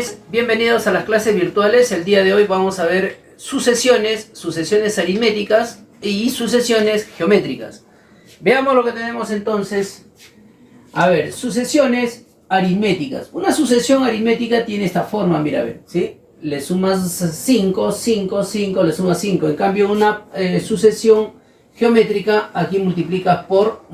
jóvenes, bienvenidos a las clases virtuales. El día de hoy vamos a ver sucesiones aritméticas y sucesiones geométricas. Veamos lo que tenemos entonces. A ver, sucesiones aritméticas. Una sucesión aritmética tiene esta forma, mira, a ver, ¿sí? Le sumas 5, 5, 5, le sumas 5. En cambio, una sucesión geométrica, aquí multiplicas por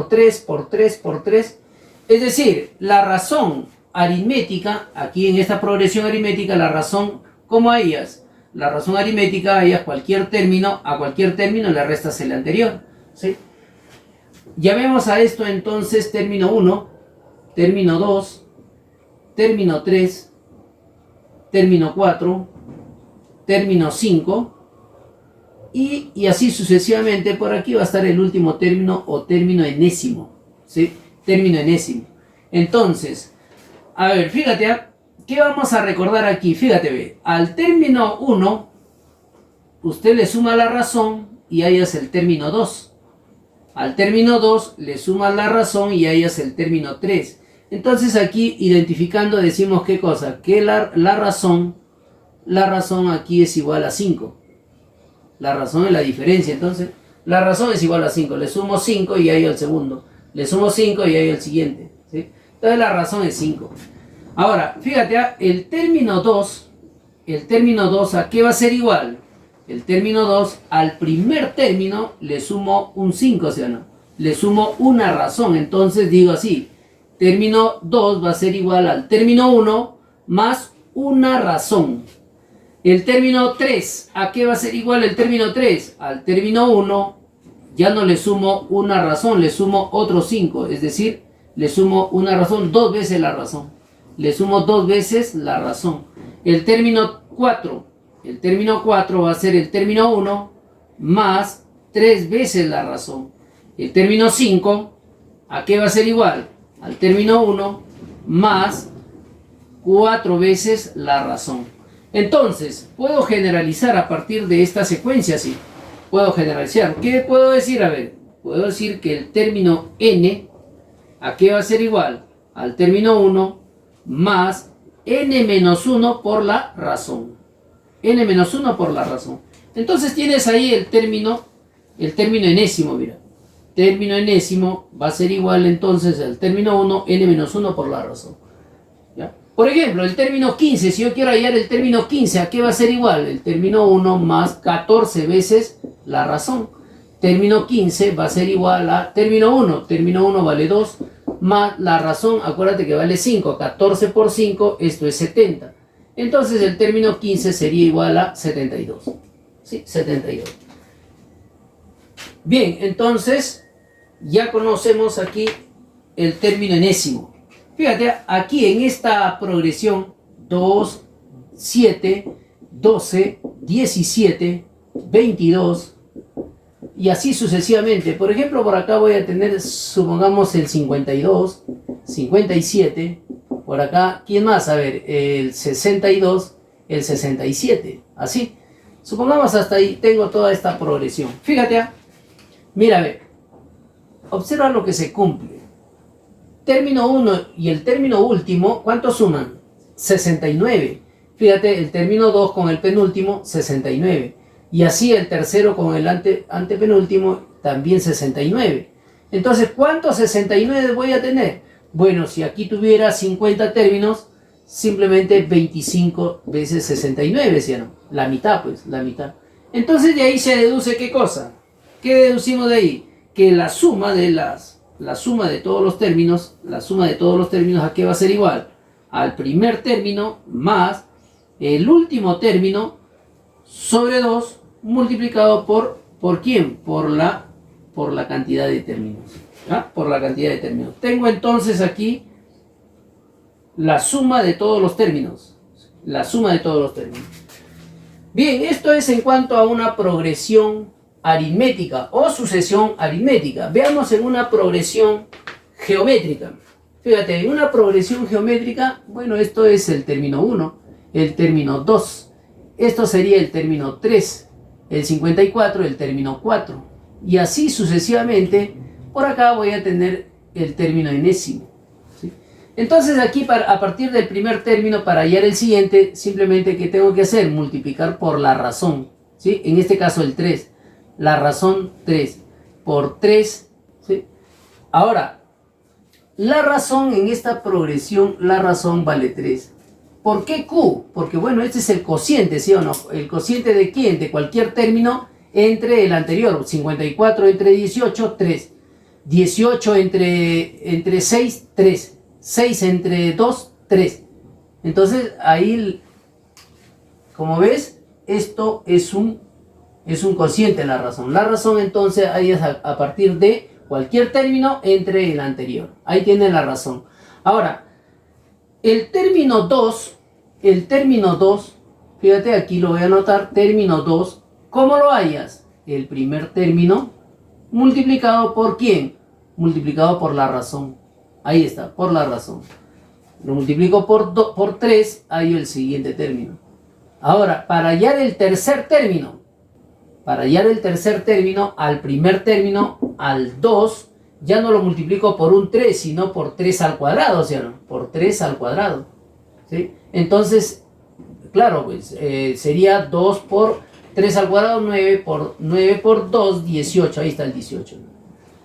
3, por 3, por 3. Es decir, la razón aritmética, aquí en esta progresión aritmética, la razón, ¿cómo hallas? La razón aritmética hallas a cualquier término le restas el anterior, ¿sí? Llamemos a esto entonces término 1, término 2, término 3, término 4, término 5, y así sucesivamente. Por aquí va a estar el último término o término enésimo, ¿sí? Término enésimo. Entonces, a ver, fíjate, ¿qué vamos a recordar aquí? Fíjate, ve, al término 1, usted le suma la razón y hallas el término 2. Al término 2 le sumas la razón y hallas el término 3. Entonces aquí, identificando, decimos ¿qué cosa? Que la razón aquí es igual a 5. La razón es la diferencia, entonces la razón es igual a 5. Le sumo 5 y hallo el segundo. Le sumo 5 y hallo el siguiente, ¿sí? Entonces la razón es 5. Ahora, fíjate, el término 2, ¿a qué va a ser igual? El término 2, al primer término le sumo un 5, ¿sí o no? Le sumo una razón, entonces digo así, término 2 va a ser igual al término 1 más una razón. El término 3, ¿a qué va a ser igual el término 3? Al término 1 ya no le sumo una razón, le sumo otro 5, es decir, le sumo una razón, 2 veces la razón. Le sumo 2 veces la razón. El término 4 va a ser el término 1 más 3 veces la razón. El término 5, ¿a qué va a ser igual? Al término 1 más 4 veces la razón. Entonces, puedo generalizar a partir de esta secuencia, sí. Puedo generalizar. ¿Qué puedo decir? A ver, puedo decir que el término n, ¿a qué va a ser igual? Al término 1 más n menos 1 por la razón. N menos 1 por la razón. Entonces tienes ahí el término enésimo, mira. Término enésimo va a ser igual entonces al término 1, n menos 1 por la razón. ¿Ya? Por ejemplo, el término 15, si yo quiero hallar el término 15, ¿a qué va a ser igual? El término 1 más 14 veces la razón. Término 15 va a ser igual a término 1. Término 1 vale 2 más la razón, acuérdate que vale 5. 14 por 5, esto es 70. Entonces el término 15 sería igual a 72. ¿Sí? 72. Bien, entonces ya conocemos aquí el término enésimo. Fíjate, aquí en esta progresión 2, 7, 12, 17, 22 y así sucesivamente. Por ejemplo, por acá voy a tener, supongamos, el 52, 57. Por acá, ¿quién más? A ver, el 62, el 67, así. Supongamos hasta ahí tengo toda esta progresión. Fíjate, mira, a ver, observa lo que se cumple. Término 1 y el término último, ¿cuánto suman? 69. Fíjate, el término 2 con el penúltimo, 69. Y así el tercero con el antepenúltimo, también 69. Entonces, ¿cuántos 69 voy a tener? Bueno, si aquí tuviera 50 términos, simplemente 25 veces 69, ¿sí o no? La mitad, pues, la mitad. Entonces de ahí se deduce ¿qué cosa? ¿Qué deducimos de ahí? Que la suma de todos los términos, ¿a qué va a ser igual? Al primer término más el último término sobre 2 multiplicado ¿por quién? Por la cantidad de términos. ¿Ah? Por la cantidad de términos. Tengo entonces aquí la suma de todos los términos. La suma de todos los términos. Bien, esto es en cuanto a una progresión aritmética o sucesión aritmética. Veamos en una progresión geométrica. Fíjate, en una progresión geométrica, bueno, esto es el término 1, el término 2. Esto sería el término 3, el 54, el término 4. Y así sucesivamente. Por acá voy a tener el término enésimo, ¿sí? Entonces aquí a partir del primer término, para hallar el siguiente, simplemente ¿qué tengo que hacer? Multiplicar por la razón, ¿sí? En este caso el 3, la razón 3, por 3, ¿sí? Ahora, la razón en esta progresión, la razón vale 3. ¿Por qué Q? Porque bueno, este es el cociente, ¿sí o no? ¿El cociente de quién? De cualquier término entre el anterior. 54 entre 18, 3. 18 entre 6, 3. 6 entre 2, 3. Entonces ahí, como ves, esto es un cociente la razón. La razón entonces ahí es a partir de cualquier término entre el anterior. Ahí tiene la razón. Ahora, el término 2, fíjate, aquí lo voy a anotar, término 2, ¿cómo lo hallas? El primer término multiplicado por ¿quién? Multiplicado por la razón. Ahí está, por la razón. Lo multiplico por 3, hallo el siguiente término. Ahora, para hallar el tercer término, al primer término, al 2, ya no lo multiplico por un 3, sino por 3 al cuadrado, ¿sí o no? Por 3 al cuadrado, ¿sí? Entonces, claro, pues sería 2 por 3 al cuadrado, 9 por 2, 18, ahí está el 18.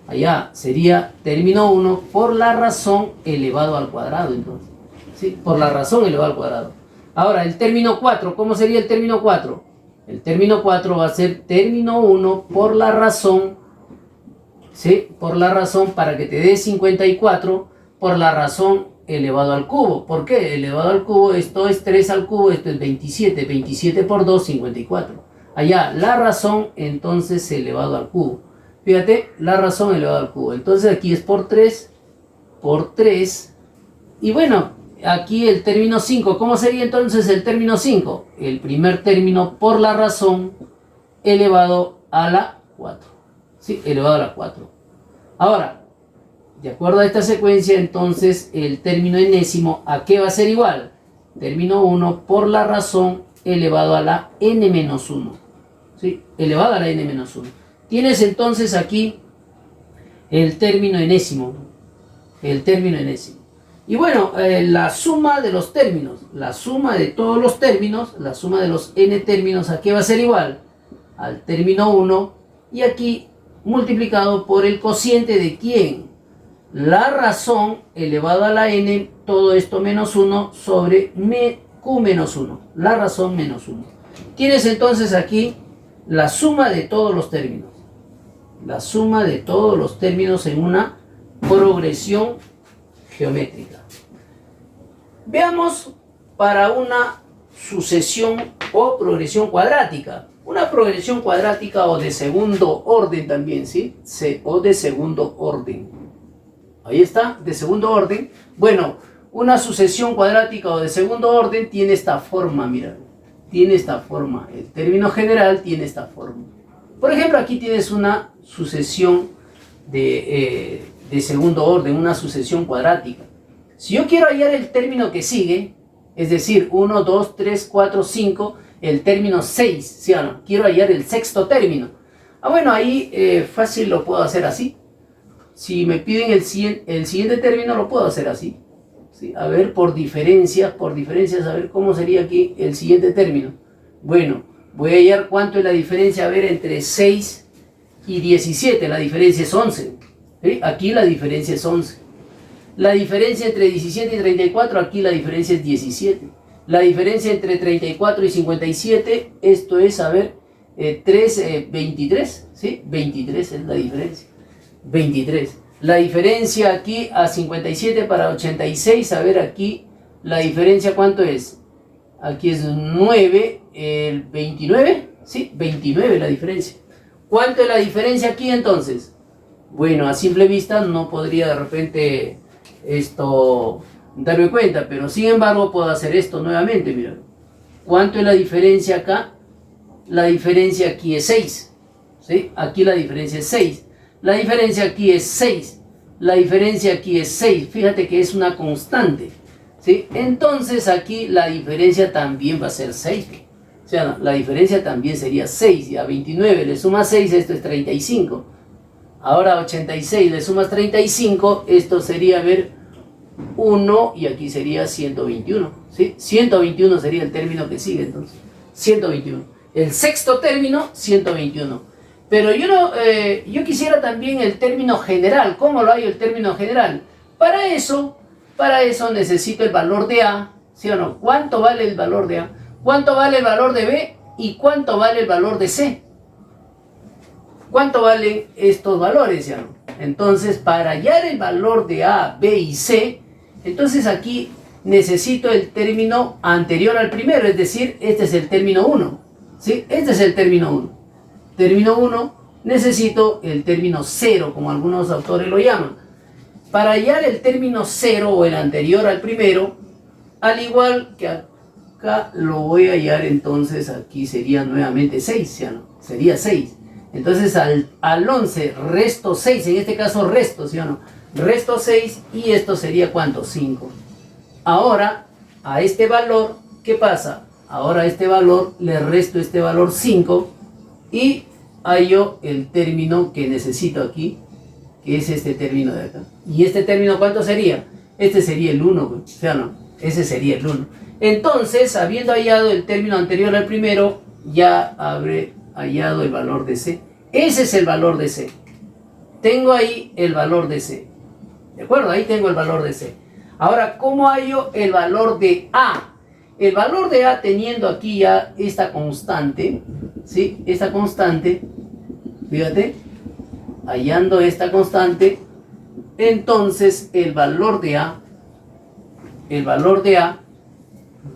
Allá sería término 1 por la razón elevado al cuadrado, entonces, ¿sí? Por la razón elevado al cuadrado. Ahora, el término 4, ¿cómo sería el término 4? El término 4 va a ser término 1 por la razón, ¿sí? Por la razón, para que te dé 54, por la razón elevado al cubo. ¿Por qué? Elevado al cubo, esto es 3 al cubo, esto es 27. 27 por 2, 54. Allá, la razón, entonces, elevado al cubo. Fíjate, la razón elevado al cubo. Entonces, aquí es por 3. Y bueno, aquí el término 5. ¿Cómo sería entonces el término 5? El primer término por la razón elevado a la 4. ¿Sí? Elevado a la 4. Ahora, de acuerdo a esta secuencia, entonces el término enésimo, ¿a qué va a ser igual? Término 1 por la razón elevado a la n-1. ¿Sí? Elevado a la n-1. Tienes entonces aquí el término enésimo. Y bueno, la suma de los términos, la suma de todos los términos, la suma de los n términos, ¿a qué va a ser igual? Al término 1, y aquí multiplicado por el cociente de ¿quién? La razón elevado a la n, todo esto menos 1 sobre q menos 1, la razón menos 1. Tienes entonces aquí la suma de todos los términos, en una progresión geométrica. Veamos para una sucesión o progresión cuadrática. Una progresión cuadrática o de segundo orden también, ¿sí? O de segundo orden. Ahí está, de segundo orden. Bueno, una sucesión cuadrática o de segundo orden tiene esta forma, mira. Tiene esta forma. El término general tiene esta forma. Por ejemplo, aquí tienes una sucesión de segundo orden, una sucesión cuadrática. Si yo quiero hallar el término que sigue, es decir, 1, 2, 3, 4, 5, el término 6, ¿sí o no? Quiero hallar el sexto término. Bueno, ahí fácil lo puedo hacer así. Si me piden el siguiente término, lo puedo hacer así. ¿Sí? A ver, por diferencias, a ver cómo sería aquí el siguiente término. Bueno, voy a hallar cuánto es la diferencia, a ver, entre 6 y 17. La diferencia es 11. ¿Sí? Aquí la diferencia es 11. La diferencia entre 17 y 34, aquí la diferencia es 17. La diferencia entre 34 y 57, esto es, a ver, 23, ¿sí? 23 es la diferencia. 23. La diferencia aquí a 57 para 86, a ver, aquí la diferencia, ¿cuánto es? Aquí es 9, el 29, ¿sí? 29 la diferencia. ¿Cuánto es la diferencia aquí entonces? Bueno, a simple vista no podría de repente darme cuenta, pero sin embargo puedo hacer esto nuevamente, mira. ¿Cuánto es la diferencia acá? La diferencia aquí es 6, ¿sí? Aquí la diferencia es 6. La diferencia aquí es 6. La diferencia aquí es 6. Fíjate que es una constante, ¿sí? Entonces aquí la diferencia también va a ser 6. O sea, la diferencia también sería 6. Y a 29 le sumas 6, esto es 35. Ahora a 86 le sumas 35, esto sería, a ver, 1 y aquí sería 121, ¿sí? 121 sería el término que sigue entonces, 121. El sexto término, 121. Pero yo, no, yo quisiera también el término general. ¿Cómo lo hay el término general? Para eso necesito el valor de A, ¿sí o no? ¿Cuánto vale el valor de A? ¿Cuánto vale el valor de B? ¿Y cuánto vale el valor de C? ¿Cuánto valen estos valores, ya no? Entonces, para hallar el valor de A, B y C, entonces aquí necesito el término anterior al primero, es decir, este es el término 1, ¿sí? Este es el término 1. Término 1, necesito el término 0, como algunos autores lo llaman. Para hallar el término 0 o el anterior al primero, al igual que acá lo voy a hallar, entonces aquí sería nuevamente 6, ¿ya no? Sería 6. Entonces al 11 resto 6, en este caso resto, ¿sí o no? Resto 6 y esto sería ¿cuánto? 5. Ahora, a este valor, ¿qué pasa? Ahora a este valor le resto este valor 5 y hallo el término que necesito aquí, que es este término de acá. ¿Y este término cuánto sería? Este sería el 1, ¿sí o no? Ese sería el 1. Entonces, habiendo hallado el término anterior al primero, ya habré hallado el valor de C. Ese es el valor de C. Tengo ahí el valor de C. ¿De acuerdo? Ahí tengo el valor de C. Ahora, ¿cómo hallo el valor de A? El valor de A teniendo aquí ya esta constante, ¿sí? Esta constante, fíjate, hallando esta constante, entonces el valor de A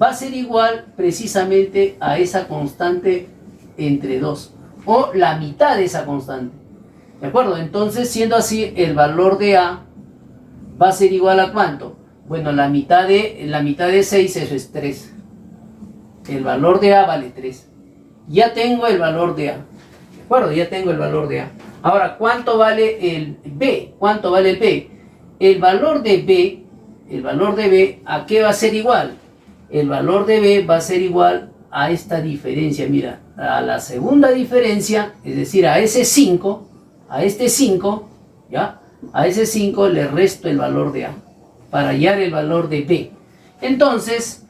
va a ser igual precisamente a esa constante entre 2, o la mitad de esa constante. ¿De acuerdo? Entonces, siendo así, el valor de A va a ser igual a ¿cuánto? Bueno, la mitad de 6, eso es 3. El valor de A vale 3. Ya tengo el valor de A. ¿De acuerdo? Ya tengo el valor de A. Ahora, ¿cuánto vale el B? ¿Cuánto vale el B? El valor de B, ¿a qué va a ser igual? El valor de B va a ser igual a esta diferencia. Mira, a la segunda diferencia, es decir, a ese 5, a este 5, ¿ya? A ese 5 le resto el valor de A para hallar el valor de B. Entonces,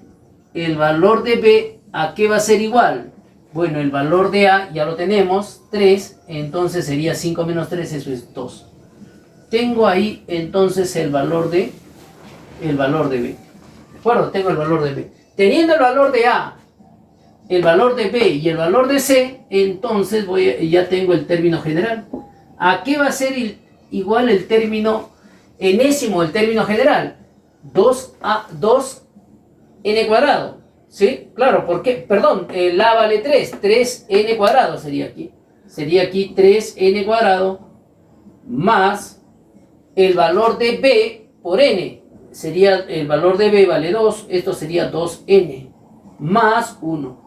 el valor de B, ¿a qué va a ser igual? Bueno, el valor de A ya lo tenemos, 3, entonces sería 5 menos 3, eso es 2. Tengo ahí entonces el valor de B. ¿De acuerdo? Tengo el valor de B. Teniendo el valor de A, el valor de B y el valor de C, entonces ya tengo el término general. ¿A qué va a ser igual el término enésimo, el término general? 2n cuadrado. ¿Sí? Claro, ¿por qué? Perdón, el A vale 3. 3n cuadrado sería aquí. Sería aquí 3n cuadrado más el valor de B por n. Sería el valor de B vale 2. Esto sería 2n más 1.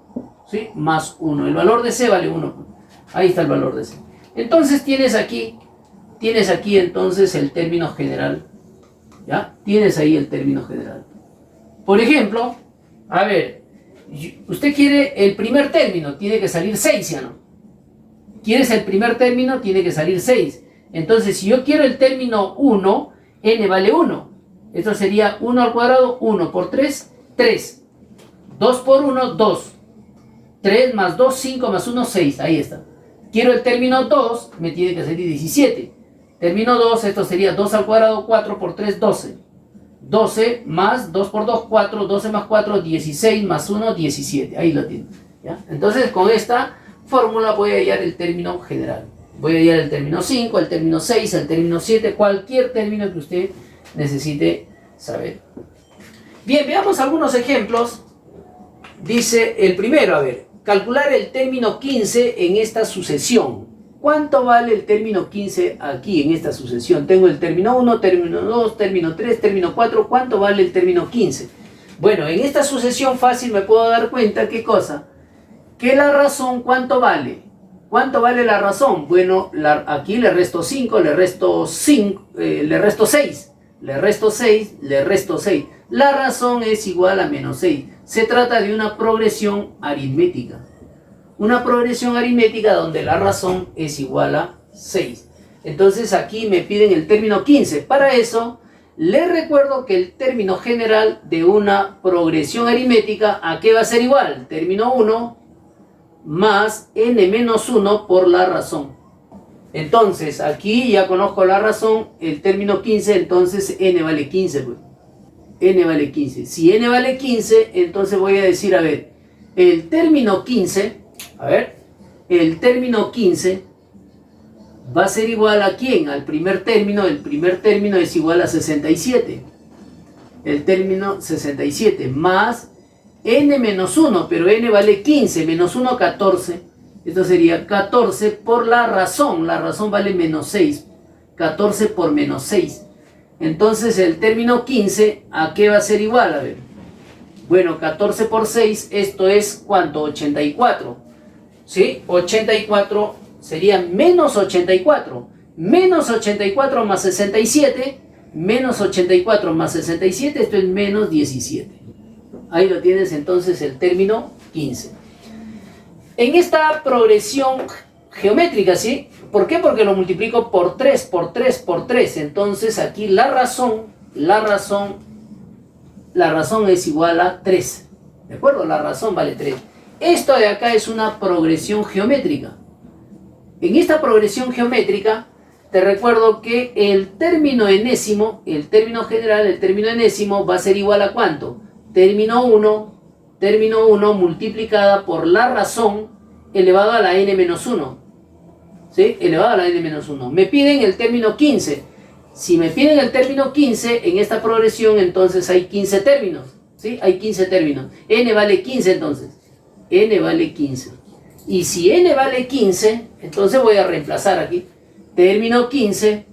¿Sí? Más 1. El valor de C vale 1. Ahí está el valor de C. Entonces tienes aquí entonces el término general. ¿Ya? Tienes ahí el término general. Por ejemplo, a ver, usted quiere el primer término, tiene que salir 6, ¿ya no? ¿Quieres el primer término? Tiene que salir 6. Entonces, si yo quiero el término 1, n vale 1. Esto sería 1 al cuadrado, 1 por 3, 3. 2 por 1, 2. 3 más 2, 5 más 1, 6. Ahí está. Quiero el término 2, me tiene que salir 17. Término 2, esto sería 2 al cuadrado, 4 por 3, 12. 12 más 2 por 2, 4. 12 más 4, 16 más 1, 17. Ahí lo tiene. ¿Ya? Entonces, con esta fórmula voy a hallar el término general. Voy a hallar el término 5, el término 6, el término 7, cualquier término que usted necesite saber. Bien, veamos algunos ejemplos. Dice el primero, a ver, calcular el término 15 en esta sucesión. ¿Cuánto vale el término 15 aquí en esta sucesión? Tengo el término 1, término 2, término 3, término 4. ¿Cuánto vale el término 15? Bueno, en esta sucesión fácil me puedo dar cuenta, ¿qué cosa? Que la razón, ¿cuánto vale? ¿Cuánto vale la razón? Bueno, aquí le resto 5, le resto 5, le resto 6. Le resto 6, le resto 6. La razón es igual a menos 6. Se trata de una progresión aritmética. Una progresión aritmética donde la razón es igual a 6. Entonces aquí me piden el término 15. Para eso Les recuerdo que el término general de una progresión aritmética, ¿a qué va a ser igual? Término 1 más n menos 1 por la razón. Entonces, aquí ya conozco la razón, el término 15, entonces n vale 15, pues. N vale 15. Si n vale 15, entonces voy a decir, a ver, el término 15, el término 15 va a ser igual a ¿quién? Al primer término. El primer término es igual a 67. El término 67 más n menos 1, pero n vale 15, menos 1, 14. Esto sería 14 por la razón vale menos 6. 14 por menos 6. Entonces el término 15, ¿a qué va a ser igual? A ver. Bueno, 14 por 6, esto es ¿cuánto? 84. ¿Sí? 84 sería menos 84. Menos 84 más 67. Menos 84 más 67, esto es menos 17. Ahí lo tienes entonces el término 15. En esta progresión geométrica, ¿sí? ¿Por qué? Porque lo multiplico por 3, por 3, por 3. Entonces aquí la razón es igual a 3. ¿De acuerdo? La razón vale 3. Esto de acá es una progresión geométrica. En esta progresión geométrica, te recuerdo que el término enésimo, el término general, el término enésimo va a ser igual a ¿cuánto? Término 1 multiplicada por la razón elevado a la n menos 1. ¿Sí? Elevado a la n menos 1. Me piden el término 15. Si me piden el término 15 en esta progresión, entonces hay 15 términos. ¿Sí? Hay 15 términos. N vale 15 entonces. N vale 15. Y si n vale 15, entonces voy a reemplazar aquí. Término 15,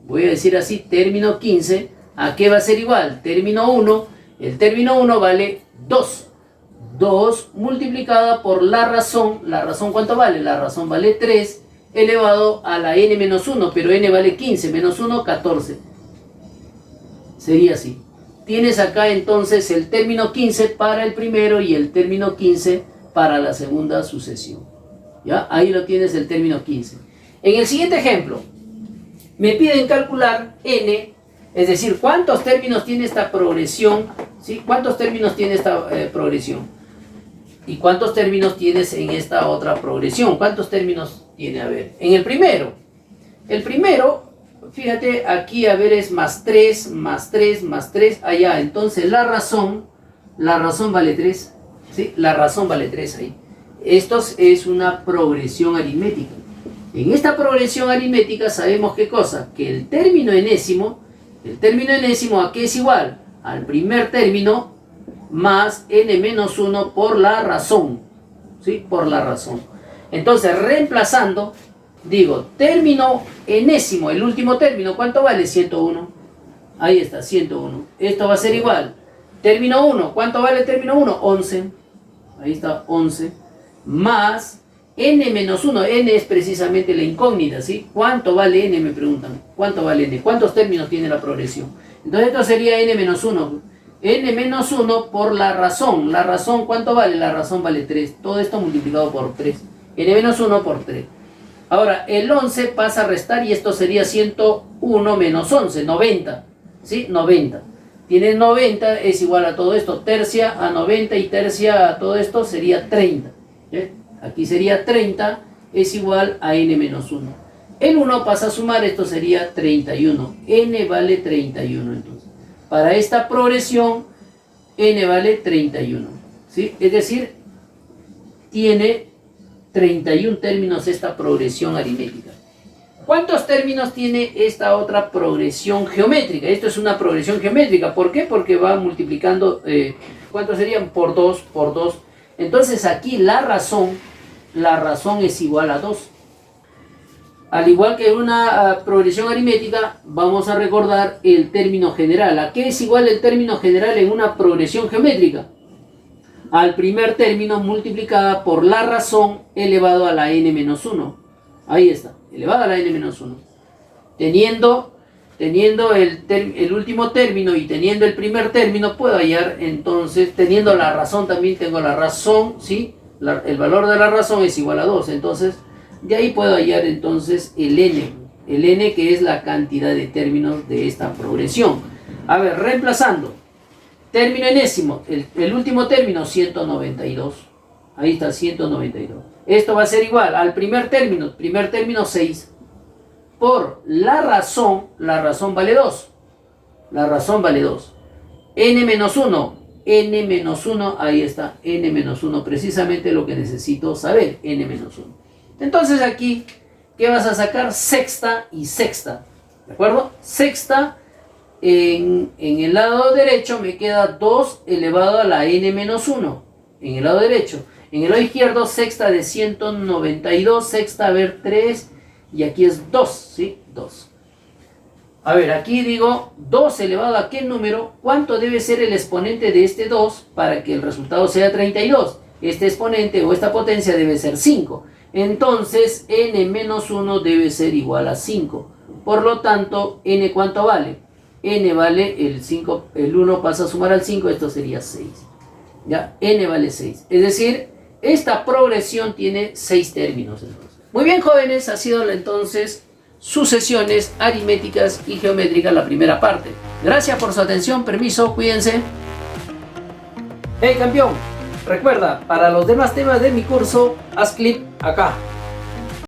voy a decir así, término 15, ¿a qué va a ser igual? Término 1, el término 1 vale 2. 2 multiplicada por la razón ¿cuánto vale? La razón vale 3 elevado a la n menos 1, pero n vale 15, menos 1, 14. Sería así. Tienes acá entonces el término 15 para el primero y el término 15 para la segunda sucesión. ¿Ya? Ahí lo tienes el término 15. En el siguiente ejemplo, me piden calcular n, es decir, ¿cuántos términos tiene esta progresión? ¿Sí? ¿Cuántos términos tiene esta progresión? ¿Y cuántos términos tienes en esta otra progresión? ¿Cuántos términos tiene? A ver, en el primero, fíjate, aquí a ver es más 3, más 3, más 3, allá. Entonces la razón vale 3, ¿sí? La razón vale 3 ahí. Esto es una progresión aritmética. En esta progresión aritmética sabemos qué cosa, que el término enésimo, ¿a qué es igual? Al primer término más n menos 1 por la razón, ¿sí? Por la razón. Entonces, reemplazando, digo, término enésimo, el último término, ¿cuánto vale? 101. Ahí está, 101. Esto va a ser igual. Término 1, ¿cuánto vale el término 1? 11. Ahí está, 11. Más n menos 1, n es precisamente la incógnita, ¿sí? ¿Cuánto vale n? Me preguntan. ¿Cuánto vale n? ¿Cuántos términos tiene la progresión? Entonces esto sería n menos 1. N menos 1 por la razón. ¿La razón cuánto vale? La razón vale 3. Todo esto multiplicado por 3. N menos 1 por 3. Ahora, el 11 pasa a restar y esto sería 101 menos 11, 90. ¿Sí? 90. Tienes 90, es igual a todo esto. Tercia a 90 y tercia a todo esto sería 30. ¿Sí? Aquí sería 30, es igual a n menos 1. El 1 pasa a sumar, esto sería 31. N vale 31 entonces. Para esta progresión, n vale 31. ¿Sí? Es decir, tiene 31 términos esta progresión aritmética. ¿Cuántos términos tiene esta otra progresión geométrica? Esto es una progresión geométrica. ¿Por qué? Porque va multiplicando, ¿cuántos serían? Por 2, por 2. Entonces aquí la razón es igual a 2. Al igual que en una progresión aritmética, vamos a recordar el término general. ¿A qué es igual el término general en una progresión geométrica? Al primer término multiplicada por la razón elevado a la n menos 1. Ahí está, elevado a la n menos 1. Teniendo el último término y teniendo el primer término, puedo hallar entonces, teniendo la razón también tengo la razón, ¿sí? El valor de la razón es igual a 2. Entonces, de ahí puedo hallar entonces el n que es la cantidad de términos de esta progresión. A ver, reemplazando. Término enésimo. El último término, 192. Ahí está, 192. Esto va a ser igual al primer término 6. Por la razón vale 2. La razón vale 2. n-1, ahí está, n-1, precisamente lo que necesito saber, n-1. Entonces aquí, ¿qué vas a sacar? Sexta y sexta, ¿de acuerdo? Sexta, en el lado derecho me queda 2 elevado a la n-1, en el lado derecho. En el lado izquierdo, sexta de 192, sexta, a ver, 3, y aquí es 2, ¿sí? 2. A ver, aquí digo 2 elevado a qué número, ¿cuánto debe ser el exponente de este 2 para que el resultado sea 32? Este exponente o esta potencia debe ser 5. Entonces, n-1 debe ser igual a 5. Por lo tanto, n ¿cuánto vale? N vale el 5, el 1 pasa a sumar al 5, esto sería 6. ¿Ya? N vale 6. Es decir, esta progresión tiene 6 términos. Entonces. Muy bien, jóvenes, ha sido entonces sucesiones aritméticas y geométricas la primera parte. Gracias por su atención, permiso, cuídense. Hey campeón, recuerda, para los demás temas de mi curso, haz clic acá.